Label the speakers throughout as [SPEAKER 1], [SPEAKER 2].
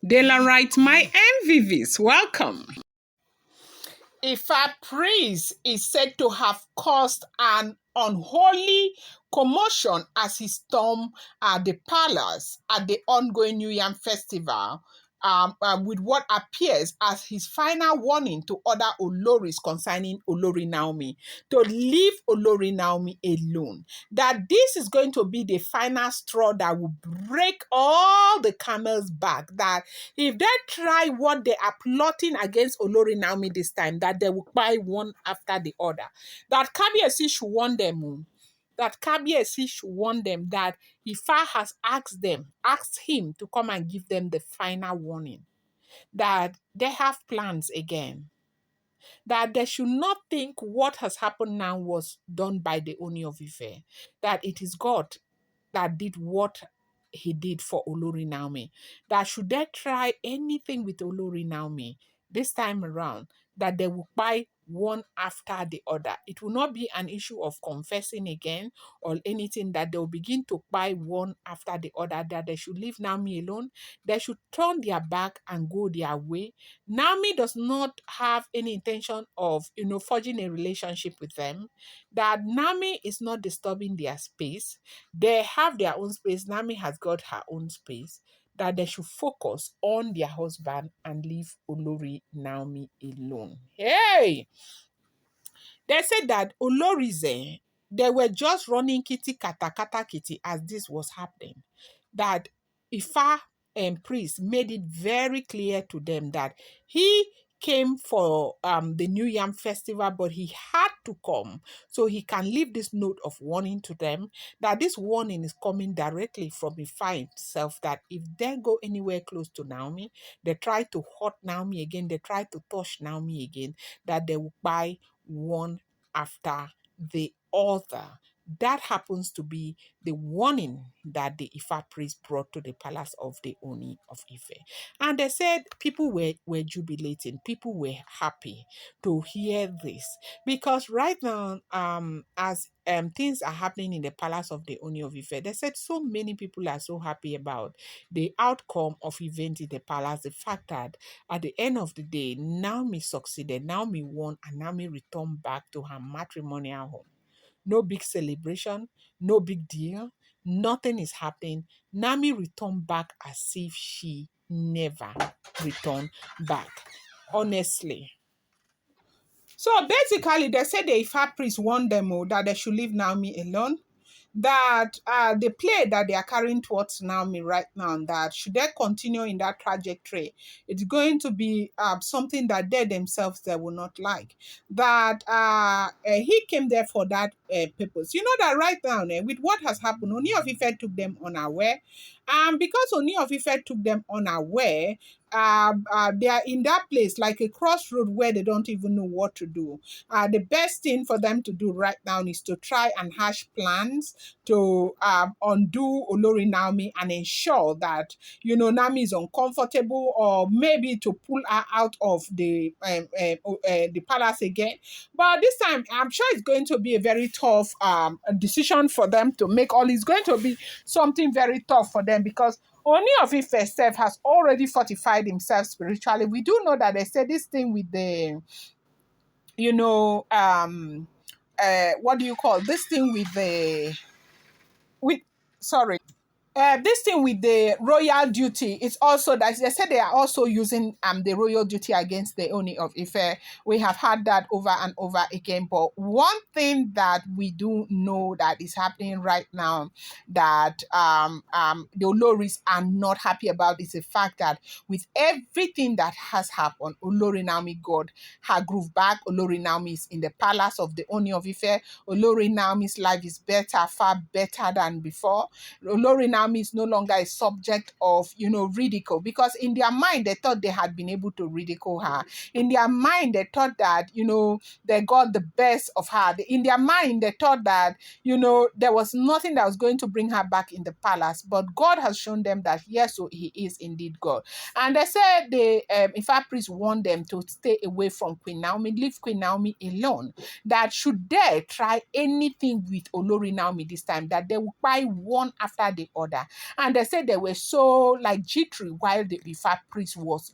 [SPEAKER 1] Delarite, my MVVs, welcome. If a priest is said to have caused an unholy commotion as he stormed the palace at the ongoing New Yam festival, with what appears as his final warning to other Oloris concerning Olori Naomi, to leave Olori Naomi alone. That this is going to be the final straw that will break all the camel's back. That if they try what they are plotting against Olori Naomi this time, that they will buy one after the other. That Kabiyesi should warn them. That Kabiyesi should warn them that Ifa has asked him to come and give them the final warning. That they have plans again. That they should not think what has happened now was done by the Ooni of Ife. That it is God that did what he did for Olori Naomi. That should they try anything with Olori Naomi this time around, that they will buy one after the other. It will not be an issue of confessing again or anything, that they will begin to buy one after the other, that they should leave Naomi alone. They should turn their back and go their way. Naomi does not have any intention of, forging a relationship with them. That Naomi is not disturbing their space. They have their own space. Naomi has got her own space. That they should focus on their husband and leave Olori Naomi alone. Hey! They said that Oloris, they were just running kitty kata kata kitty as this was happening. That Ifa and priest made it very clear to them that he came for the New Yam festival, but he had to come so he can leave this note of warning to them, that this warning is coming directly from Ifa himself, that if they go anywhere close to Naomi, they try to hurt Naomi again, they try to touch Naomi again, that they will buy one after the other. That happens to be the warning that the Ifa priest brought to the palace of the Ooni of Ife. And they said people were jubilating, people were happy to hear this. Because right now, as things are happening in the palace of the Ooni of Ife, they said so many people are so happy about the outcome of events in the palace. The fact that at the end of the day, Naomi succeeded, Naomi won, and Naomi returned back to her matrimonial home. No big celebration, no big deal, nothing is happening. Naomi returned back as if she never returned back. Honestly. So basically, they said the Ifa priest warned them that they should leave Naomi alone. That the play that they are carrying towards Naomi right now, that should they continue in that trajectory, it's going to be something that they themselves they will not like. That he came there for that purpose. You know that right now, with what has happened, Ooni of Ife took them unaware. Because Ooni of Ife took them unaware, they are in that place like a crossroad where they don't even know what to do. The best thing for them to do right now is to try and hash plans to undo Olori Naomi and ensure that Naomi is uncomfortable, or maybe to pull her out of the palace again. But this time, I'm sure it's going to be a very tough decision for them to make. Or it's going to be something very tough for them, because Ooni of Ife self has already fortified himself spiritually. We do know that they said this thing with the, what do you call this thing with the, with, sorry. This thing with the royal duty, it's also that they said they are also using the royal duty against the Ooni of Ife. We have had that over and over again. But one thing that we do know that is happening right now, that the Oloris are not happy about, is the fact that with everything that has happened, Olori Naomi got her groove back. Olori Naomi is in the palace of the Ooni of Ife. Olori Naomi's life is better, far better than before. Olori Naomi is no longer a subject of, ridicule, because in their mind, they thought they had been able to ridicule her. In their mind, they thought that, they got the best of her. In their mind, they thought that, there was nothing that was going to bring her back in the palace. But God has shown them that, yes, so he is indeed God. And they said the Ifa priest warned them to stay away from Queen Naomi, leave Queen Naomi alone. That should they try anything with Olori Naomi this time, that they will buy one after the other. other. And they said they were so like jittery while the Ifa priest was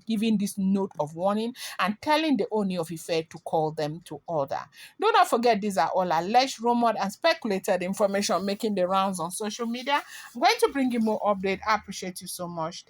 [SPEAKER 1] giving this note of warning and telling the Ooni of Ife to call them to order. Do not forget, these are all alleged, rumored, and speculated information making the rounds on social media. I'm going to bring you more update. I appreciate you so much.